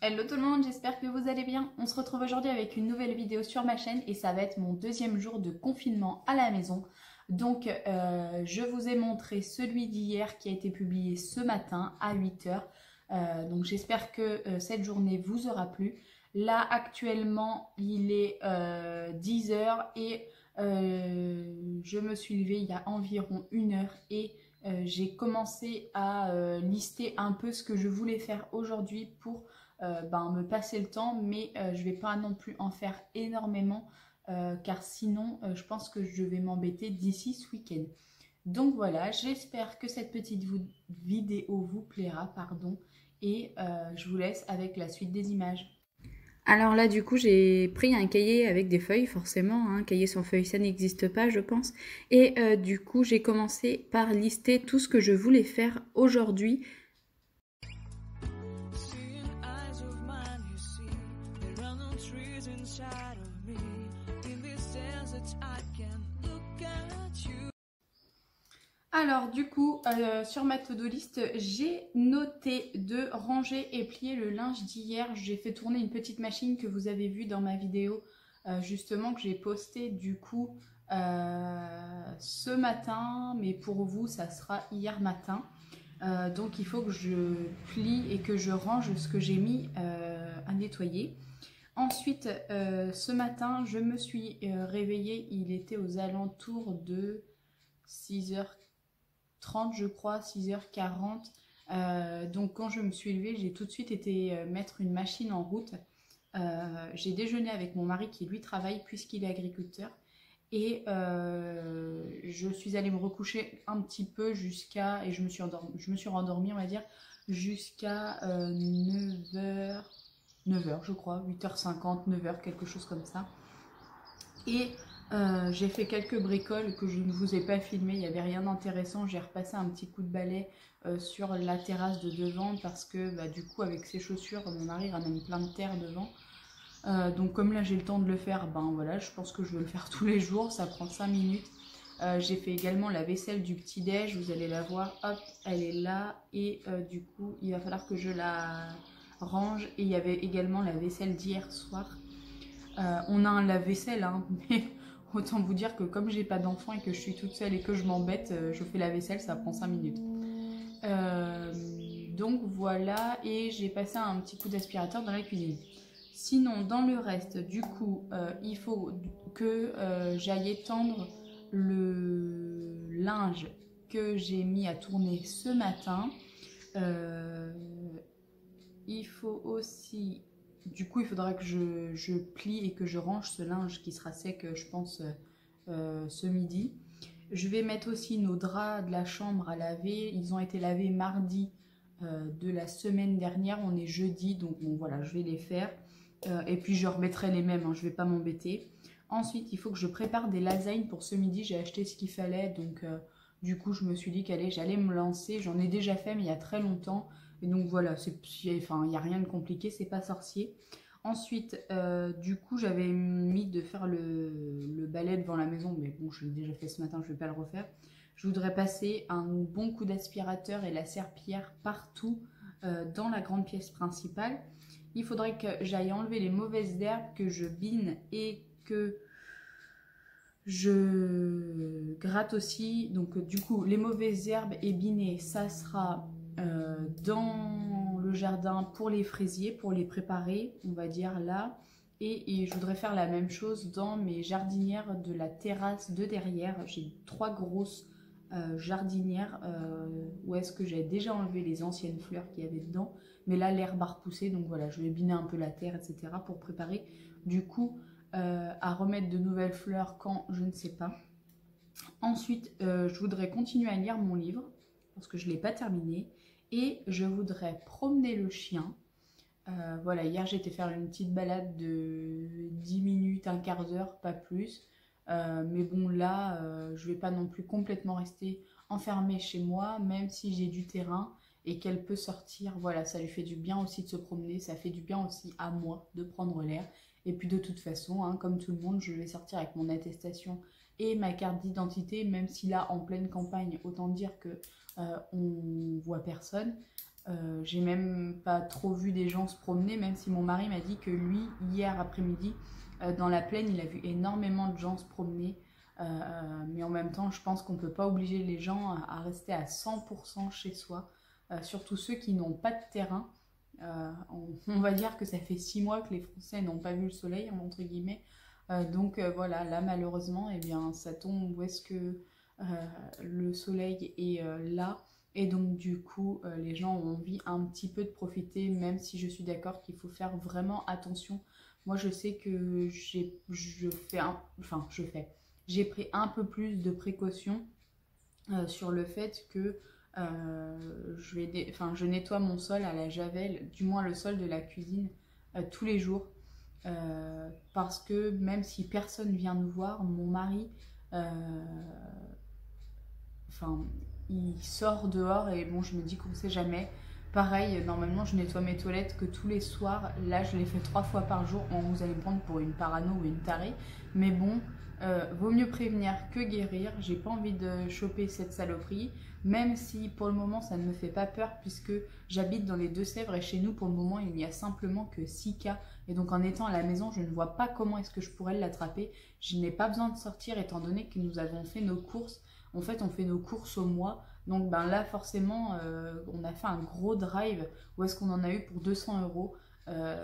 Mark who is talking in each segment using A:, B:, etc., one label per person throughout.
A: Hello tout le monde, j'espère que vous allez bien. On se retrouve aujourd'hui avec une nouvelle vidéo sur ma chaîne et ça va être mon deuxième jour de confinement à la maison. Donc je vous ai montré celui d'hier qui a été publié ce matin à 8 h. Donc j'espère que cette journée vous aura plu. Là actuellement il est 10 h et je me suis levée il y a environ 1 heure et j'ai commencé à lister un peu ce que je voulais faire aujourd'hui pour me passer le temps, mais je vais pas non plus en faire énormément car sinon je pense que je vais m'embêter d'ici ce week-end. Donc voilà, j'espère que cette petite vidéo vous plaira, pardon, et je vous laisse avec la suite des images. Alors là, du coup, j'ai pris un cahier avec des feuilles, forcément, un cahier sans feuilles, ça n'existe pas, je pense. Et du coup, j'ai commencé par lister tout ce que je voulais faire aujourd'hui. Alors du coup, sur ma to-do list, j'ai noté de ranger et plier le linge d'hier. J'ai fait tourner une petite machine que vous avez vue dans ma vidéo, justement, que j'ai postée du coup ce matin. Mais pour vous, ça sera hier matin. Donc il faut que je plie et que je range ce que j'ai mis à nettoyer. Ensuite, ce matin, je me suis réveillée. Il était aux alentours de 6 h 30 je crois, 6 h 40. Donc quand je me suis levée, j'ai tout de suite été mettre une machine en route. J'ai déjeuné avec mon mari qui lui travaille puisqu'il est agriculteur. Et je suis allée me recoucher un petit peu jusqu'à... Et je me suis rendormie, on va dire, jusqu'à 9 h, 9 h je crois, 8 h 50, 9 h, quelque chose comme ça. Et j'ai fait quelques bricoles que je ne vous ai pas filmées, il n'y avait rien d'intéressant. J'ai repassé un petit coup de balai sur la terrasse de devant parce que du coup avec ses chaussures, mon mari ramène plein de terre devant. Donc comme là j'ai le temps de le faire, voilà, je pense que je vais le faire tous les jours, ça prend 5 minutes. J'ai fait également la vaisselle du petit-déj, vous allez la voir, hop, elle est là. Et du coup il va falloir que je la range. Et il y avait également la vaisselle d'hier soir. On a un lave-vaisselle, hein, mais autant vous dire que comme j'ai pas d'enfant et que je suis toute seule et que je m'embête, je fais la vaisselle, ça prend 5 minutes. Donc voilà, et j'ai passé un petit coup d'aspirateur dans la cuisine. Sinon, dans le reste, du coup, il faut que j'aille étendre le linge que j'ai mis à tourner ce matin. Il faut aussi... Du coup, il faudra que je plie et que je range ce linge qui sera sec, je pense, ce midi. Je vais mettre aussi nos draps de la chambre à laver. Ils ont été lavés mardi de la semaine dernière. On est jeudi, donc bon, voilà, je vais les faire. Et puis, je remettrai les mêmes, hein, je ne vais pas m'embêter. Ensuite, il faut que je prépare des lasagnes pour ce midi. J'ai acheté ce qu'il fallait, donc du coup, je me suis dit qu'allez, j'allais me lancer. J'en ai déjà fait, mais il y a très longtemps. Et donc voilà, enfin, il n'y a rien de compliqué, c'est pas sorcier. Ensuite, du coup, j'avais mis de faire le balai devant la maison, mais bon, je l'ai déjà fait ce matin, je ne vais pas le refaire. Je voudrais passer un bon coup d'aspirateur et la serpillière partout dans la grande pièce principale. Il faudrait que j'aille enlever les mauvaises herbes, que je bine et que je gratte aussi. Donc du coup, les mauvaises herbes et binées, ça sera dans le jardin pour les fraisiers, pour les préparer, on va dire là. Et je voudrais faire la même chose dans mes jardinières de la terrasse de derrière. J'ai 3 grosses jardinières où est-ce que j'ai déjà enlevé les anciennes fleurs qu'il y avait dedans. Mais là, l'herbe a repoussé, donc voilà, je vais biner un peu la terre, etc. pour préparer du coup à remettre de nouvelles fleurs quand je ne sais pas. Ensuite, je voudrais continuer à lire mon livre parce que je ne l'ai pas terminé. Et je voudrais promener le chien. Voilà, hier j'ai été faire une petite balade de 10 minutes, un quart d'heure, pas plus. Mais bon là, je ne vais pas non plus complètement rester enfermée chez moi, même si j'ai du terrain et qu'elle peut sortir. Voilà, ça lui fait du bien aussi de se promener, ça fait du bien aussi à moi de prendre l'air. Et puis de toute façon, hein, comme tout le monde, je vais sortir avec mon attestation et ma carte d'identité, même si là, en pleine campagne, autant dire que on voit personne. J'ai même pas trop vu des gens se promener, même si mon mari m'a dit que lui, hier après-midi, dans la plaine, il a vu énormément de gens se promener. Mais en même temps, je pense qu'on ne peut pas obliger les gens à rester à 100% chez soi, surtout ceux qui n'ont pas de terrain. On va dire que ça fait 6 mois que les Français n'ont pas vu le soleil, entre guillemets. Donc voilà, là malheureusement, eh bien, ça tombe où est-ce que le soleil est là. Et donc du coup, les gens ont envie un petit peu de profiter, même si je suis d'accord qu'il faut faire vraiment attention. Moi, je sais que j'ai pris un peu plus de précautions sur le fait que je nettoie mon sol à la javel, du moins le sol de la cuisine, tous les jours. Parce que même si personne vient nous voir, mon mari, enfin, il sort dehors et bon, je me dis qu'on ne sait jamais. Pareil, normalement, je nettoie mes toilettes que tous les soirs. Là, je les fais 3 fois par jour. Bon, vous allez me prendre pour une parano ou une tarée. Mais bon, vaut mieux prévenir que guérir. J'ai pas envie de choper cette saloperie. Même si pour le moment, ça ne me fait pas peur puisque j'habite dans les Deux-Sèvres et chez nous, pour le moment, il n'y a simplement que 6 cas. Et donc, en étant à la maison, je ne vois pas comment est-ce que je pourrais l'attraper. Je n'ai pas besoin de sortir étant donné que nous avons fait nos courses. En fait, on fait nos courses au mois. Donc ben là, forcément, on a fait un gros drive où est-ce qu'on en a eu pour 200 euros.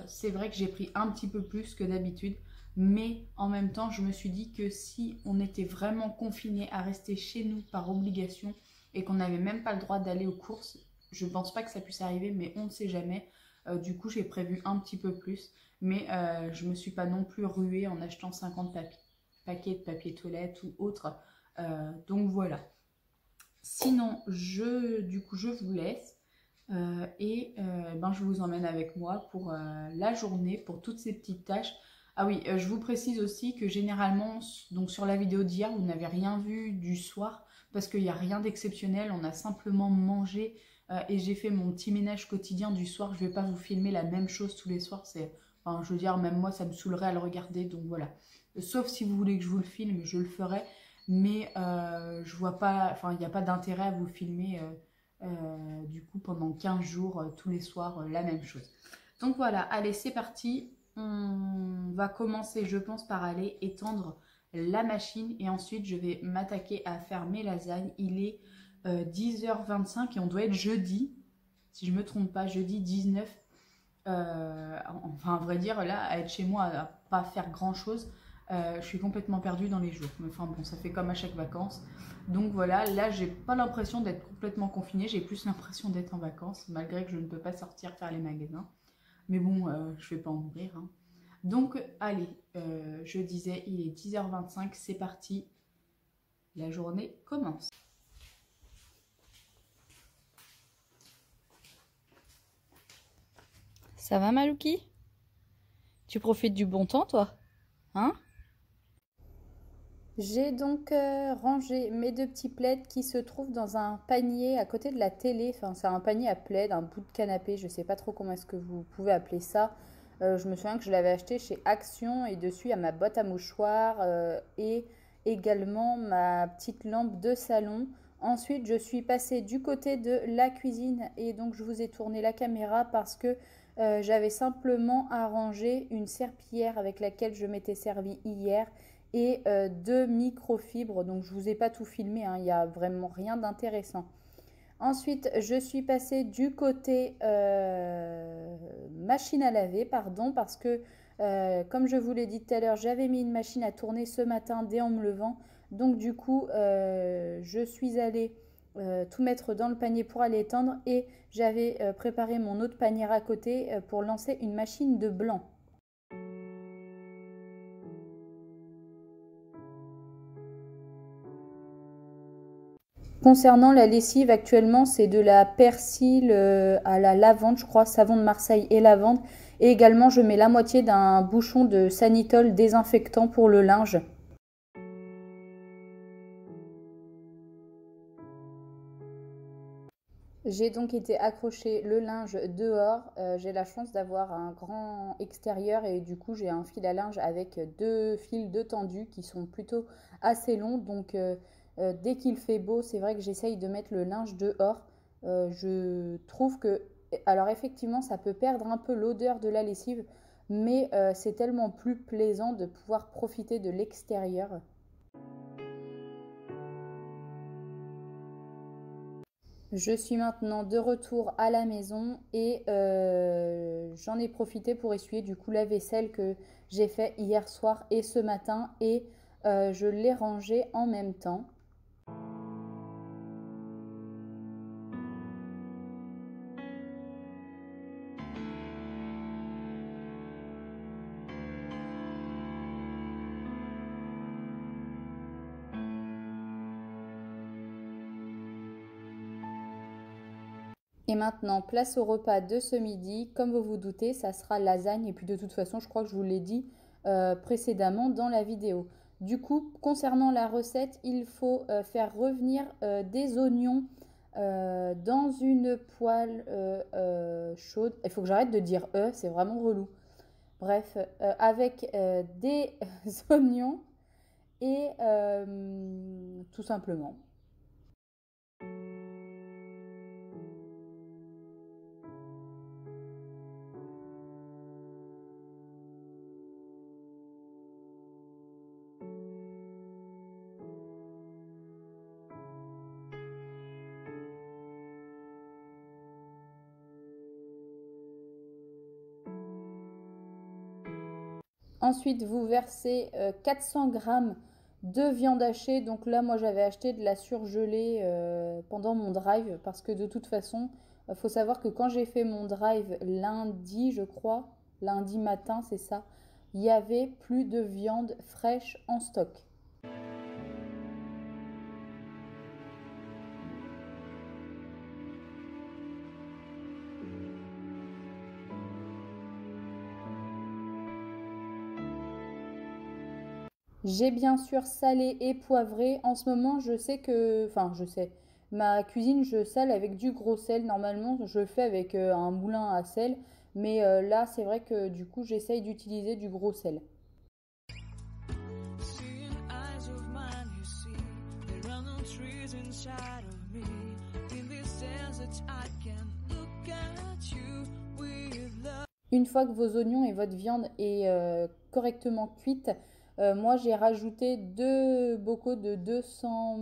A: C'est vrai que j'ai pris un petit peu plus que d'habitude. Mais en même temps, je me suis dit que si on était vraiment confiné à rester chez nous par obligation et qu'on n'avait même pas le droit d'aller aux courses, je ne pense pas que ça puisse arriver, mais on ne sait jamais. Du coup, j'ai prévu un petit peu plus. Mais je ne me suis pas non plus ruée en achetant 50 paquets de papier toilette ou autre. Donc voilà. Sinon, du coup, je vous laisse ben, je vous emmène avec moi pour la journée, pour toutes ces petites tâches. Ah oui, je vous précise aussi que généralement, donc sur la vidéo d'hier, vous n'avez rien vu du soir parce qu'il n'y a rien d'exceptionnel. On a simplement mangé et j'ai fait mon petit ménage quotidien du soir. Je ne vais pas vous filmer la même chose tous les soirs. Enfin, je veux dire, même moi, ça me saoulerait à le regarder. Donc voilà. Sauf si vous voulez que je vous le filme, je le ferai. Mais je vois pas, enfin, il n'y a pas d'intérêt à vous filmer du coup pendant 15 jours, tous les soirs, la même chose. Donc voilà, allez, c'est parti. On va commencer, je pense, par aller étendre la machine et ensuite je vais m'attaquer à faire mes lasagnes. Il est 10h25 et on doit être jeudi, si je ne me trompe pas, jeudi 19. Enfin, à vrai dire, là, à être chez moi, à pas faire grand chose, je suis complètement perdue dans les jours. Mais enfin bon, ça fait comme à chaque vacances. Donc voilà, là, j'ai pas l'impression d'être complètement confinée, j'ai plus l'impression d'être en vacances, malgré que je ne peux pas sortir faire les magasins. Mais bon, je vais pas en mourir, hein. Donc, allez, je disais, il est 10h25, c'est parti. La journée commence. Ça va, Malouki? Tu profites du bon temps, toi? Hein? J'ai donc rangé mes deux petits plaids qui se trouvent dans un panier à côté de la télé. Enfin, c'est un panier à plaid, un bout de canapé. Je ne sais pas trop comment est-ce que vous pouvez appeler ça. Je me souviens que je l'avais acheté chez Action et dessus il y a ma boîte à mouchoirs et également ma petite lampe de salon. Ensuite, je suis passée du côté de la cuisine et donc je vous ai tourné la caméra parce que j'avais simplement arrangé une serpillière avec laquelle je m'étais servie hier et deux microfibres. Donc je ne vous ai pas tout filmé, hein, il n'y a vraiment rien d'intéressant. Ensuite, je suis passée du côté machine à laver, pardon, parce que comme je vous l'ai dit tout à l'heure, j'avais mis une machine à tourner ce matin dès en me levant. Donc du coup, je suis allée tout mettre dans le panier pour aller étendre et j'avais préparé mon autre panier à côté pour lancer une machine de blanc. Concernant la lessive, actuellement, c'est de la persil à la lavande, je crois, savon de Marseille et lavande. Et également, je mets la moitié d'un bouchon de Sanitol désinfectant pour le linge. J'ai donc été accrocher le linge dehors. J'ai la chance d'avoir un grand extérieur et du coup, j'ai un fil à linge avec deux fils de tendu qui sont plutôt assez longs. Donc, dès qu'il fait beau, c'est vrai que j'essaye de mettre le linge dehors. Je trouve que Alors effectivement, ça peut perdre un peu l'odeur de la lessive, mais c'est tellement plus plaisant de pouvoir profiter de l'extérieur. Je suis maintenant de retour à la maison et j'en ai profité pour essuyer du coup la vaisselle que j'ai fait hier soir et ce matin et je l'ai rangée en même temps. Et maintenant, place au repas de ce midi. Comme vous vous doutez, ça sera lasagne. Et puis de toute façon, je crois que je vous l'ai dit précédemment dans la vidéo. Du coup, concernant la recette, il faut faire revenir des oignons dans une poêle chaude. Il faut que j'arrête de dire c'est vraiment relou. Bref, avec des oignons et tout simplement. Ensuite, vous versez 400 g de viande hachée. Donc là, moi, j'avais acheté de la surgelée pendant mon drive parce que de toute façon, il faut savoir que quand j'ai fait mon drive lundi, je crois, lundi matin, c'est ça, il y avait plus de viande fraîche en stock. J'ai bien sûr salé et poivré. En ce moment, je sais que... Enfin, je sais. Ma cuisine, je sale avec du gros sel. Normalement, je le fais avec un moulin à sel. Mais là, c'est vrai que du coup, j'essaye d'utiliser du gros sel. Une fois que vos oignons et votre viande est correctement cuite, moi j'ai rajouté deux bocaux de 200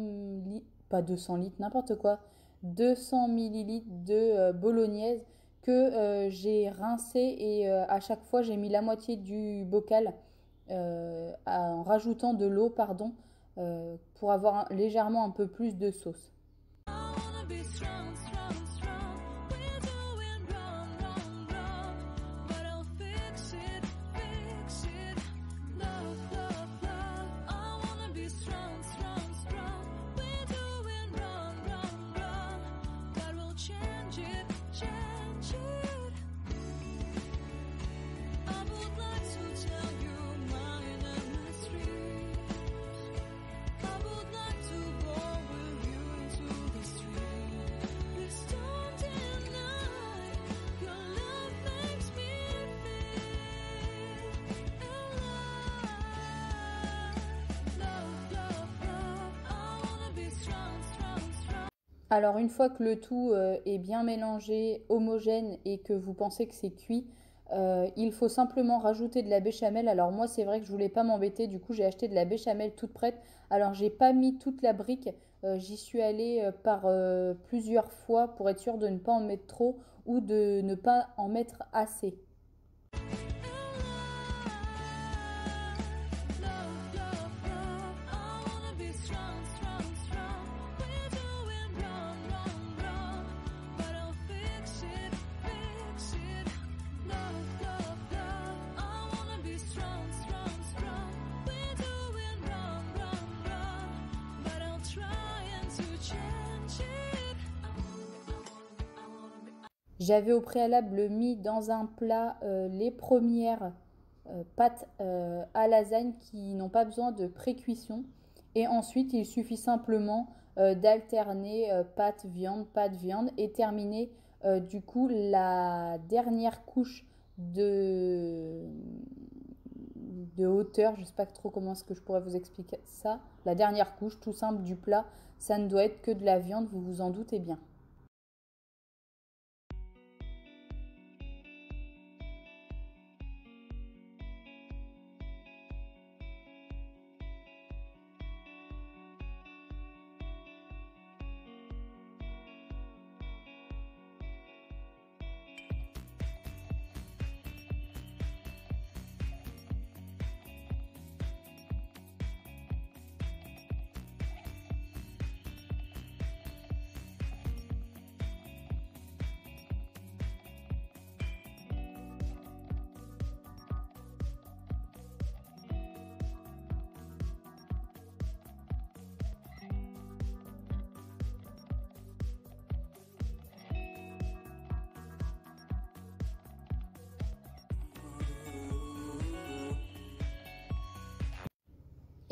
A: litres, pas 200 litres, n'importe quoi, 200 millilitres de bolognaise que j'ai rincé et à chaque fois j'ai mis la moitié du bocal en rajoutant de l'eau, pardon, pour avoir légèrement un peu plus de sauce. Alors une fois que le tout est bien mélangé, homogène et que vous pensez que c'est cuit, il faut simplement rajouter de la béchamel. Alors moi c'est vrai que je voulais pas m'embêter, du coup j'ai acheté de la béchamel toute prête. Alors j'ai pas mis toute la brique, j'y suis allée par plusieurs fois pour être sûre de ne pas en mettre trop ou de ne pas en mettre assez. J'avais au préalable mis dans un plat les premières pâtes à lasagne qui n'ont pas besoin de pré-cuisson. Et ensuite, il suffit simplement d'alterner pâte, viande et terminer du coup la dernière couche de hauteur. Je ne sais pas trop comment est-ce que je pourrais vous expliquer ça. La dernière couche tout simple du plat, ça ne doit être que de la viande, vous vous en doutez bien.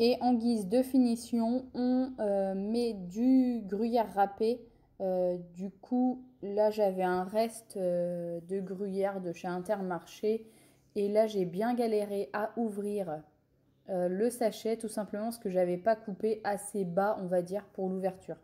A: Et en guise de finition, on met du gruyère râpé. Du coup, là, j'avais un reste de gruyère de chez Intermarché. Et là, j'ai bien galéré à ouvrir le sachet, tout simplement parce que j'avais pas coupé assez bas, on va dire, pour l'ouverture.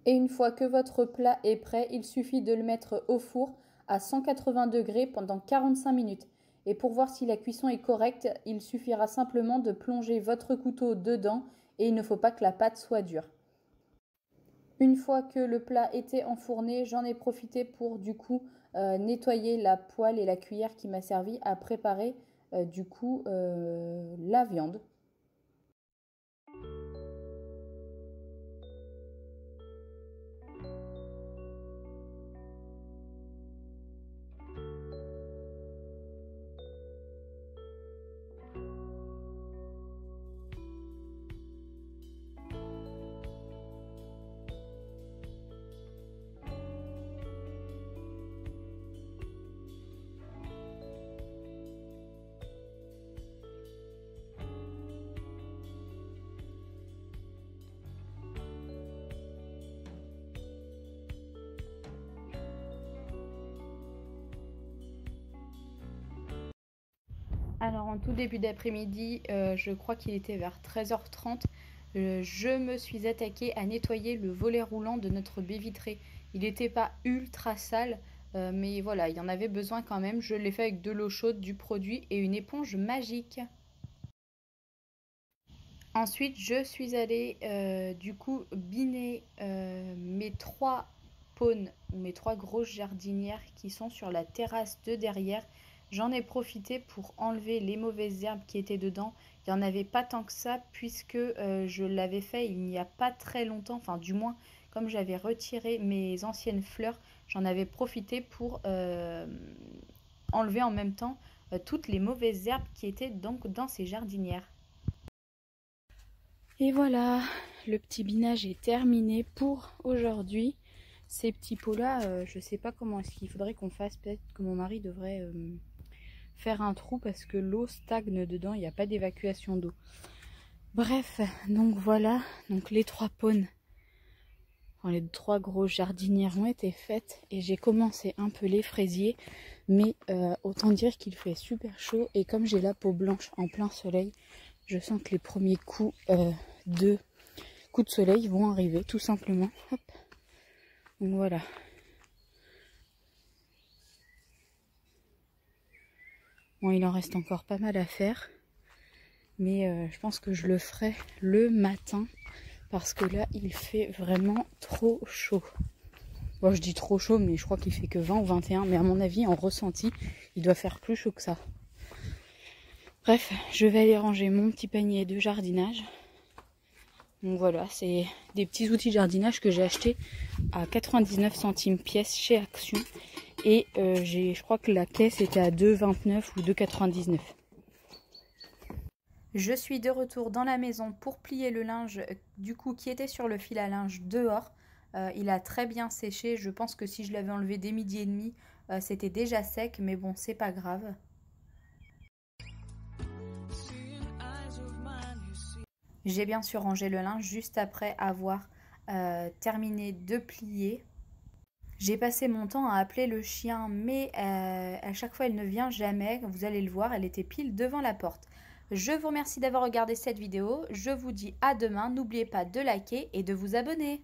A: Et une fois que votre plat est prêt, il suffit de le mettre au four à 180 degrés pendant 45 minutes. Et pour voir si la cuisson est correcte, il suffira simplement de plonger votre couteau dedans et il ne faut pas que la pâte soit dure. Une fois que le plat était enfourné, j'en ai profité pour nettoyer la poêle et la cuillère qui m'a servi à préparer la viande. Alors en tout début d'après-midi, je crois qu'il était vers 13h30, je me suis attaquée à nettoyer le volet roulant de notre baie vitrée. Il n'était pas ultra sale, mais voilà, il y en avait besoin quand même. Je l'ai fait avec de l'eau chaude, du produit et une éponge magique. Ensuite, je suis allée biner mes 3 pônes, mes 3 grosses jardinières qui sont sur la terrasse de derrière. J'en ai profité pour enlever les mauvaises herbes qui étaient dedans. Il n'y en avait pas tant que ça puisque je l'avais fait il n'y a pas très longtemps. Enfin du moins, comme j'avais retiré mes anciennes fleurs, j'en avais profité pour enlever en même temps toutes les mauvaises herbes qui étaient donc dans ces jardinières. Et voilà, le petit binage est terminé pour aujourd'hui. Ces petits pots-là, je sais pas comment est-ce qu'il faudrait qu'on fasse. Peut-être que mon mari devrait faire un trou parce que l'eau stagne dedans, il n'y a pas d'évacuation d'eau. Bref, donc voilà, donc les 3 pônes, enfin, les 3 grosses jardinières ont été faites et j'ai commencé un peu les fraisiers, mais autant dire qu'il fait super chaud et comme j'ai la peau blanche en plein soleil, je sens que les premiers coups de soleil vont arriver tout simplement. Hop. Donc voilà. Bon, il en reste encore pas mal à faire. Mais je pense que je le ferai le matin. Parce que là, il fait vraiment trop chaud. Bon, je dis trop chaud, mais je crois qu'il fait que 20 ou 21. Mais à mon avis, en ressenti, il doit faire plus chaud que ça. Bref, je vais aller ranger mon petit panier de jardinage. Donc voilà, c'est des petits outils de jardinage que j'ai achetés à 99 centimes pièce chez Action. Et je crois que la caisse était à 2,29 ou 2,99. Je suis de retour dans la maison pour plier le linge qui était sur le fil à linge dehors. Il a très bien séché. Je pense que si je l'avais enlevé dès midi et demi, c'était déjà sec. Mais bon, c'est pas grave. J'ai bien sûr rangé le linge juste après avoir terminé de plier. J'ai passé mon temps à appeler le chien, mais à chaque fois elle ne vient jamais. Vous allez le voir, elle était pile devant la porte. Je vous remercie d'avoir regardé cette vidéo. Je vous dis à demain. N'oubliez pas de liker et de vous abonner.